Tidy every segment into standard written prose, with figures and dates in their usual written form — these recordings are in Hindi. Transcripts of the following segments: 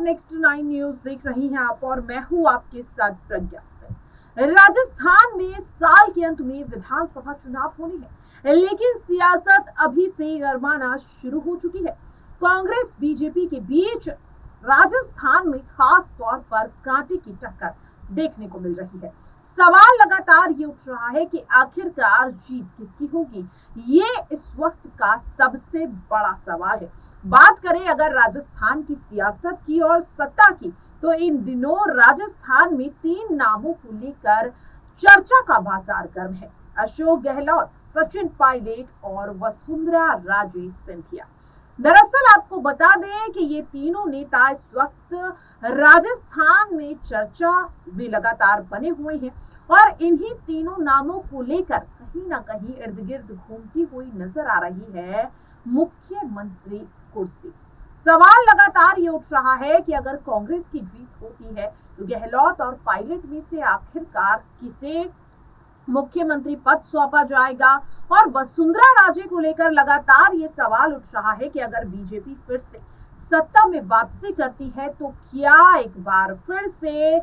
नेक्स्ट 9 न्यूज देख रही हैं आप और मैं हूं आपके साथ प्रज्ञा से। राजस्थान में साल के अंत में विधानसभा चुनाव होने हैं, लेकिन सियासत अभी से गरमाना शुरू हो चुकी है। कांग्रेस बीजेपी के बीच राजस्थान में खास तौर पर कांटे की टक्कर देखने को मिल रही है। सवाल लगातार ये उठ रहा है कि आखिरकार जीत किसकी होगी। ये इस वक्त का सबसे बड़ा सवाल है। बात करें अगर राजस्थान की सियासत की और सत्ता की, तो इन दिनों राजस्थान में 3 नामों को लेकर चर्चा का बाजार गर्म है। अशोक गहलोत, सचिन पायलट और वसुंधरा राजे सिंधिया। दरअसल आपको बता दें कि ये तीनों नेता इस वक्त राजस्थान में चर्चा में लगातार बने हुए हैं और इन्हीं तीनों नामों को लेकर कहीं ना कहीं इर्द गिर्द घूमती हुई नजर आ रही है मुख्यमंत्री कुर्सी। सवाल लगातार ये उठ रहा है कि अगर कांग्रेस की जीत होती है तो गहलोत और पायलट में से आखिरकार किसे मुख्यमंत्री पद सौंपा जाएगा। और वसुंधरा राजे को लेकर लगातार ये सवाल उठ रहा है कि अगर बीजेपी फिर से सत्ता में वापसी करती है तो क्या एक बार फिर से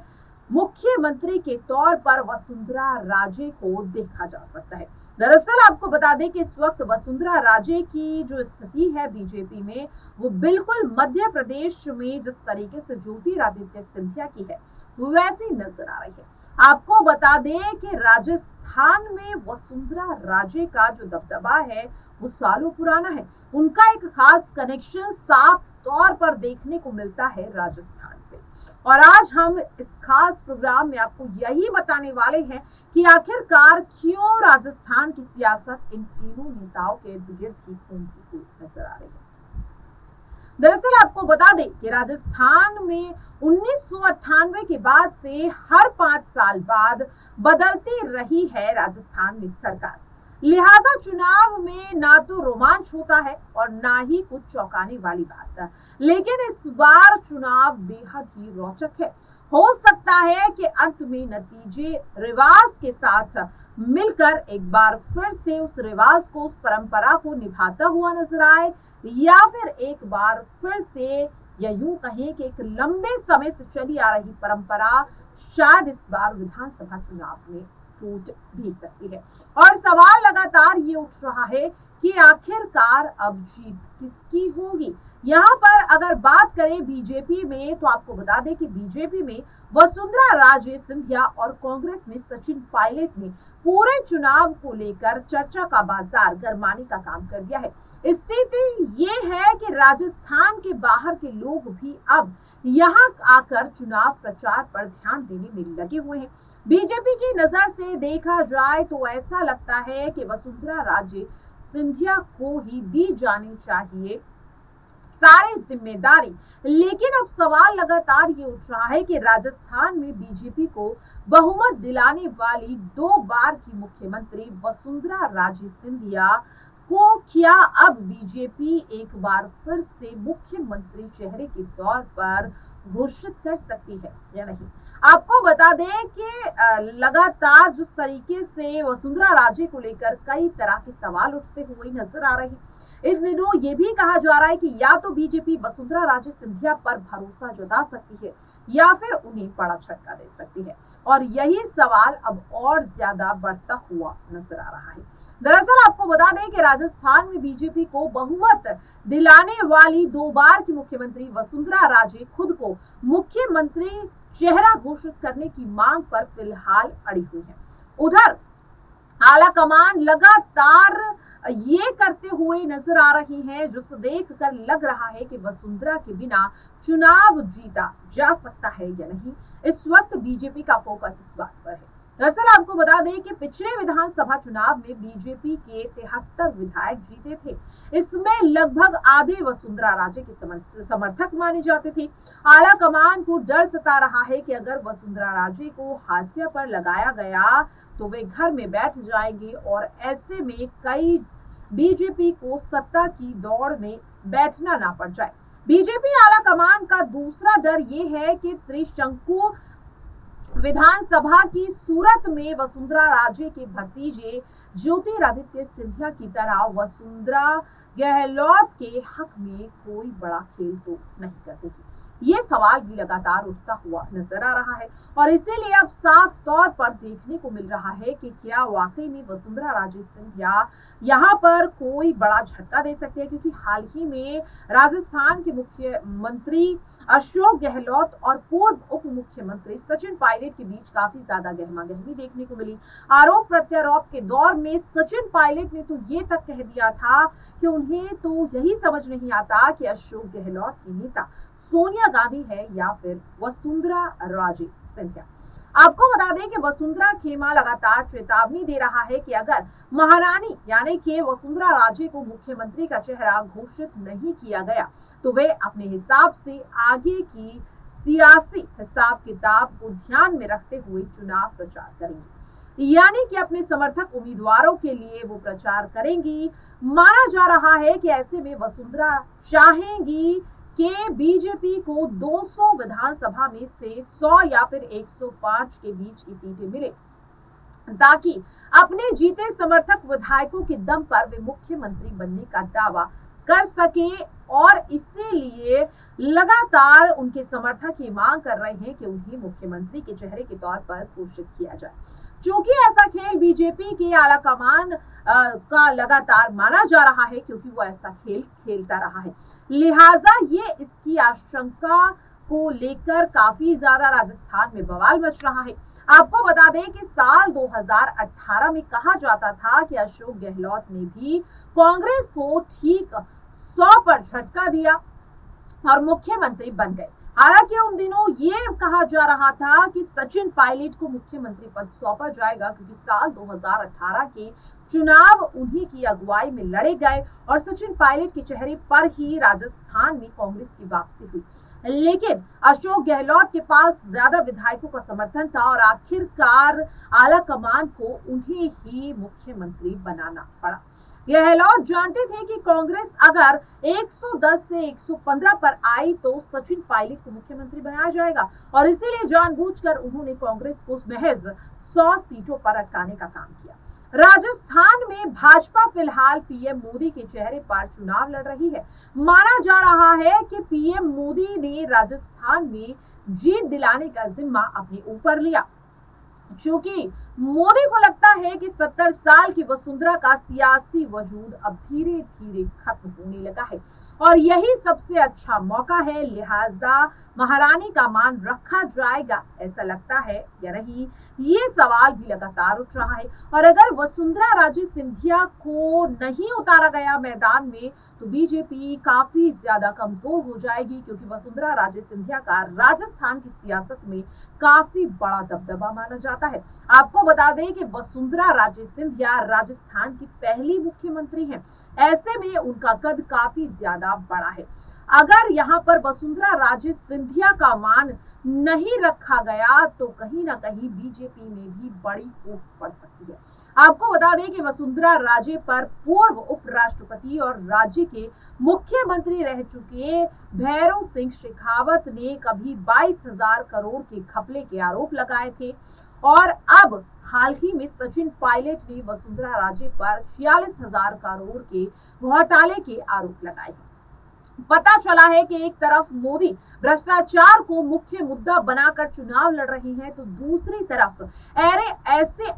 मुख्यमंत्री के तौर पर वसुंधरा राजे को देखा जा सकता है। दरअसल आपको बता दें कि इस वक्त वसुंधरा राजे की जो स्थिति है बीजेपी में, वो बिल्कुल मध्य प्रदेश में जिस तरीके से ज्योतिरादित्य सिंधिया की है वैसी नजर आ रही है। आपको बता दें कि राजस्थान में वसुंधरा राजे का जो दबदबा है वो सालों पुराना है। उनका एक खास कनेक्शन साफ तौर पर देखने को मिलता है राजस्थान से। और आज हम इस खास प्रोग्राम में आपको यही बताने वाले हैं कि आखिरकार क्यों राजस्थान की सियासत इन तीनों नेताओं के इर्द गिर्द ही घूमती हुई नजर आ रही है। दरअसल आपको बता दें कि राजस्थान में 1998 के बाद से हर 5 साल बाद बदलती रही है राजस्थान में सरकार। लिहाजा चुनाव में ना तो रोमांच होता है और ना ही कुछ चौंकाने वाली बात है। लेकिन इस बार चुनाव बेहद ही रोचक है। हो सकता है कि अंत में नतीजे रिवाज के साथ मिलकर एक बार फिर से उस रिवाज को, उस परंपरा को निभाता हुआ नजर आए, या फिर एक बार फिर से, या यूं कहें कि एक लंबे समय से चली आ रही परंपरा शायद इस बार विधानसभा चुनाव में टूट भी सकती है। और सवाल लगातार ये उठ रहा है कि आखिरकार अब जीत किसकी होगी। यहाँ पर अगर बात करें बीजेपी में, तो आपको बता दें कि बीजेपी में वसुंधरा राजे सिंधिया और कांग्रेस में सचिन पायलट ने पूरे चुनाव को लेकर चर्चा का बाजार गरमाने का काम कर दिया है। स्थिति ये है कि राजस्थान के बाहर के लोग भी अब यहाँ आकर चुनाव प्रचार पर ध्यान देने में लगे हुए हैं। बीजेपी की नजर से देखा जाए तो ऐसा लगता है कि वसुंधरा राजे सिंधिया को ही दी जानी चाहिए सारी जिम्मेदारी। लेकिन अब सवाल लगातार ये उठ रहा है कि राजस्थान में बीजेपी को बहुमत दिलाने वाली 2 बार की मुख्यमंत्री वसुंधरा राजे सिंधिया को क्या अब बीजेपी एक बार फिर से मुख्यमंत्री चेहरे के तौर पर घोषित कर सकती है या नहीं। आपको बता दें कि लगातार जिस तरीके से वसुंधरा राजे को लेकर कई तरह के सवाल उठते हुए नजर आ रहे हैं, इन दिनों ये भी कहा जा रहा है कि या तो बीजेपी वसुंधरा राजे सिंधिया पर भरोसा जता सकती है या फिर उन्हें बड़ा झटका दे सकती है। और यही सवाल अब और ज्यादा बढ़ता हुआ नजर आ रहा है। दरअसल आपको बता दें कि राजस्थान में बीजेपी को बहुमत दिलाने वाली 2 बार की मुख्यमंत्री वसुंधरा राजे खुद को मुख्यमंत्री चेहरा घोषित करने की मांग पर फिलहाल अड़ी हुई है। उधर आला कमान लगातार ये करते हुए नजर आ रही है, जो देख कर लग रहा है कि वसुंधरा के बिना चुनाव जीता जा सकता है या नहीं। इस वक्त बीजेपी का फोकस इस बात पर है। दरअसल आपको बता दें कि पिछले विधानसभा चुनाव में बीजेपी के 73 विधायक जीते थे। इसमें लगभग आधे वसुंधरा राजे के समर्थक माने जाते थे। आला कमान को डर सता रहा है कि अगर वसुंधरा राजे को हाशिया पर लगाया गया तो वे घर में बैठ जाएंगे और ऐसे में कई बीजेपी को सत्ता की दौड़ में बैठना ना पड़ जाए। बीजेपी आला कमान का दूसरा डर ये है कि त्रिशंकु विधानसभा की सूरत में वसुंधरा राजे के भतीजे ज्योतिरादित्य सिंधिया की तरह वसुंधरा गहलोत के हक में कोई बड़ा खेल तो नहीं कर देगी। ये सवाल भी लगातार उठता हुआ नजर आ रहा है और इसीलिए अब साफ तौर पर देखने को मिल रहा है कि क्या वाकई में वसुंधरा राजे सिंधिया यहाँ पर कोई बड़ा झटका दे सकते हैं, क्योंकि हाल ही में राजस्थान के मुख्यमंत्री अशोक गहलोत और पूर्व उप मुख्यमंत्री सचिन पायलट के बीच काफी ज्यादा गहमा गहमी देखने को मिली। आरोप प्रत्यारोप के दौर में सचिन पायलट ने तो ये तक कह दिया था कि उन्हें तो यही समझ नहीं आता कि अशोक गहलोत की नेता सोनिया गांधी है या फिर वसुंधरा राजे सिंधिया। आपको बता दें कि वसुंधरा खेमा लगातार चेतावनी दे रहा है कि अगर महारानी यानी कि वसुंधरा राजे को मुख्यमंत्री का चेहरा घोषित नहीं किया गया तो वे अपने हिसाब से आगे की सियासी हिसाब किताब को ध्यान में रखते हुए चुनाव प्रचार करेंगी, यानी कि अपने समर्थक उम्मीदवारों के लिए वो प्रचार करेंगी। माना जा रहा है कि ऐसे में वसुंधरा चाहेंगी कि बीजेपी को 200 विधानसभा में से 100 या फिर 105 के बीच की सीटें मिले, ताकि अपने जीते समर्थक विधायकों के दम पर वे मुख्यमंत्री बनने का दावा कर सके। और इसीलिए लगातार उनके समर्थक ये मांग कर रहे हैं कि उन्हें मुख्यमंत्री के चेहरे के तौर पर घोषित किया जाए। चूंकि ऐसा खेल बीजेपी के आला कमान का लगातार माना जा रहा है, क्योंकि वो ऐसा खेल खेलता रहा है, लिहाजा ये इसकी आशंका को लेकर काफी ज्यादा राजस्थान में बवाल मच रहा है। आपको बता दें कि साल 2018 में कहा जाता था कि अशोक गहलोत ने भी कांग्रेस को ठीक 100 पर झटका दिया और मुख्यमंत्री बन गए। हालांकि उन दिनों ये कहा जा रहा था कि सचिन पायलट को मुख्यमंत्री पद सौंपा जाएगा, क्योंकि साल 2018 के चुनाव उन्हीं की अगुवाई में लड़े गए और सचिन पायलट के चेहरे पर ही राजस्थान में कांग्रेस की वापसी हुई। लेकिन अशोक गहलोत के पास ज्यादा विधायकों का समर्थन था और आखिरकार आला कमान को उन्हें ही मुख्यमंत्री बनाना पड़ा। गहलोत जानते थे कि कांग्रेस अगर 110 से 115 पर आई तो सचिन पायलट को मुख्यमंत्री बनाया जाएगा और इसीलिए जानबूझकर उन्होंने कांग्रेस को महज 100 सीटों पर अटकाने का काम किया। राजस्थान में भाजपा फिलहाल पीएम मोदी के चेहरे पर चुनाव लड़ रही है। माना जा रहा है कि पीएम मोदी ने राजस्थान में जीत दिलाने का जिम्मा अपने ऊपर लिया, क्योंकि मोदी को लगता है कि 70 साल की वसुंधरा का सियासी वजूद अब धीरे धीरे खत्म होने लगा है और यही सबसे अच्छा मौका है, लिहाजा महारानी का मान रखा जाएगा, ऐसा लगता है या नहीं, ये सवाल भी लगातार उठ रहा है। और अगर वसुंधरा राजे सिंधिया को नहीं उतारा गया मैदान में तो बीजेपी काफी ज्यादा कमजोर हो जाएगी, क्योंकि वसुंधरा राजे सिंधिया का राजस्थान की सियासत में काफी बड़ा दबदबा माना जाता है। आपको बता दें कि वसुंधरा राजे सिंधिया राजस्थान की पहली मुख्यमंत्री हैं, ऐसे में उनका कद काफी ज्यादा बड़ा है। अगर यहाँ पर वसुंधरा राजे सिंधिया का मान नहीं रखा गया तो कहीं ना कहीं बीजेपी में भी बड़ी फूट पड़ सकती है। आपको बता दें कि वसुंधरा राजे पर पूर्व उपराष्ट्रपति और राज्य के मुख्यमंत्री रह चुके भैरव सिंह शेखावत ने कभी 22,000 करोड़ के घपले के आरोप लगाए थे और अब हाल ही में सचिन पायलट ने वसुंधरा राजे पर 46,000 करोड़ के घोटाले के आरोप लगाए। पता चला है कि एक तरफ मोदी भ्रष्टाचार को मुख्य मुद्दा बनाकर चुनाव लड़ रही हैं, तो दूसरी तरफ ऐसे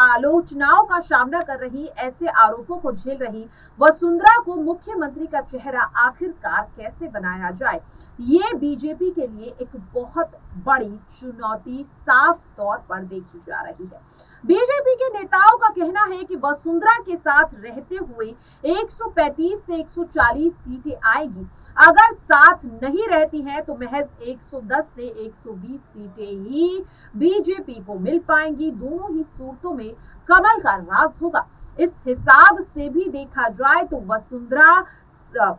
आलोचनाओं का सामना कर रही, ऐसे आरोपों को झेल रही वसुंधरा को मुख्यमंत्री का चेहरा आखिरकार कैसे बनाया जाए, ये बीजेपी के लिए एक बहुत बड़ी चुनौती साफ तौर पर देखी जा रही है। बीजेपी के नेताओं का कहना है कि वसुंधरा के साथ रहते हुए 135 से 140 सीटें आएगी, अगर साथ नहीं रहती हैं तो महज 110 से 120 सीटें ही बीजेपी को मिल पाएंगी। दोनों ही सूरतों में कमल का राज होगा। इस हिसाब से भी देखा जाए तो वसुंधरा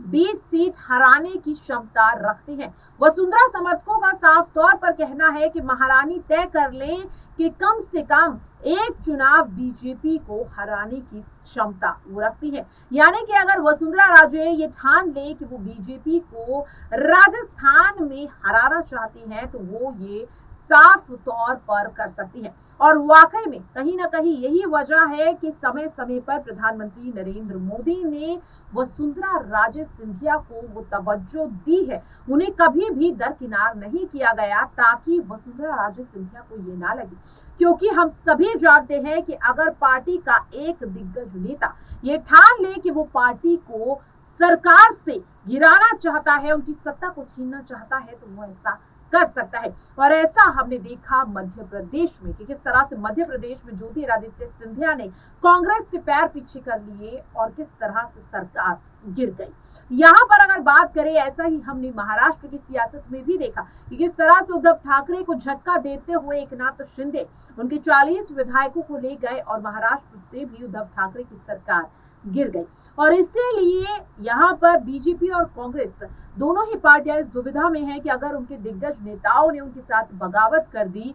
20 सीट हराने की क्षमता रखती हैं। वसुंधरा समर्थकों का साफ तौर पर कहना है कि महारानी तय कर लें कि कम से कम एक चुनाव बीजेपी को हराने की क्षमता वो रखती है, यानी कि अगर वसुंधरा राजे ये ठान ले कि वो बीजेपी को राजस्थान में हराना चाहती हैं तो वो ये साफ तौर पर कर सकती है। और वाकई में कहीं ना कहीं यही वजह है कि समय समय पर प्रधानमंत्री नरेंद्र मोदी ने वसुंधरा राजे सिंधिया को वो तवज्जो दी है। उन्हें कभी भी दरकिनार नहीं किया गया ताकि वसुंधरा राजे सिंधिया को ये ना लगे, क्योंकि हम सभी जानते हैं कि अगर पार्टी का एक दिग्गज नेता ये ठान ले कि वो पार्टी को सरकार से गिराना चाहता है, उनकी सत्ता को छीनना चाहता है, तो वो ऐसा कर सकता है। और ऐसा हमने देखा मध्य प्रदेश में कि किस तरह से मध्य प्रदेश में ज्योतिरादित्य सिंधिया ने कांग्रेस से पैर पीछे कर लिए और किस तरह से सरकार गिर गई। यहाँ पर अगर बात करें, ऐसा ही हमने महाराष्ट्र की सियासत में भी देखा कि किस तरह से उद्धव ठाकरे को झटका देते हुए एकनाथ शिंदे उनके 40 विधायकों को ले गए और महाराष्ट्र से भी उद्धव ठाकरे की सरकार गिर गई। और इसीलिए यहाँ पर बीजेपी और कांग्रेस दोनों ही पार्टियां इस दुविधा में हैं कि अगर उनके दिग्गज नेताओं ने उनके साथ बगावत कर दी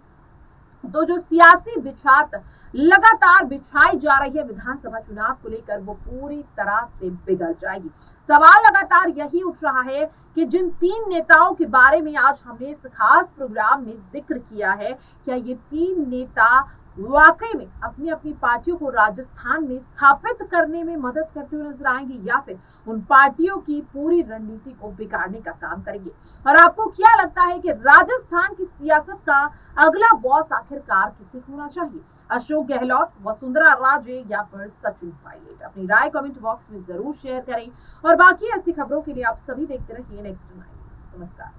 तो जो सियासी बिछात लगातार बिछाई जा रही है विधानसभा चुनाव को लेकर, वो पूरी तरह से बिगड़ जाएगी। सवाल लगातार यही उठ रहा है कि जिन 3 नेताओं के बारे में आज हमने इस खास प्रोग्राम में जिक्र किया है, क्या ये 3 नेता वाकई में अपनी अपनी पार्टियों को राजस्थान में स्थापित करने में मदद करते हुए नजर आएंगे या फिर उन पार्टियों की पूरी रणनीति को बिगाड़ने का काम करेंगे? और आपको क्या लगता है कि राजस्थान की सियासत का अगला बॉस आखिरकार किसे होना चाहिए? अशोक गहलोत, वसुंधरा राजे या फिर सचिन पायलट? अपनी राय कमेंट बॉक्स में जरूर शेयर करें और बाकी ऐसी खबरों के लिए आप सभी देखते रहिए नेक्स्ट 9 न्यूज़। नमस्कार।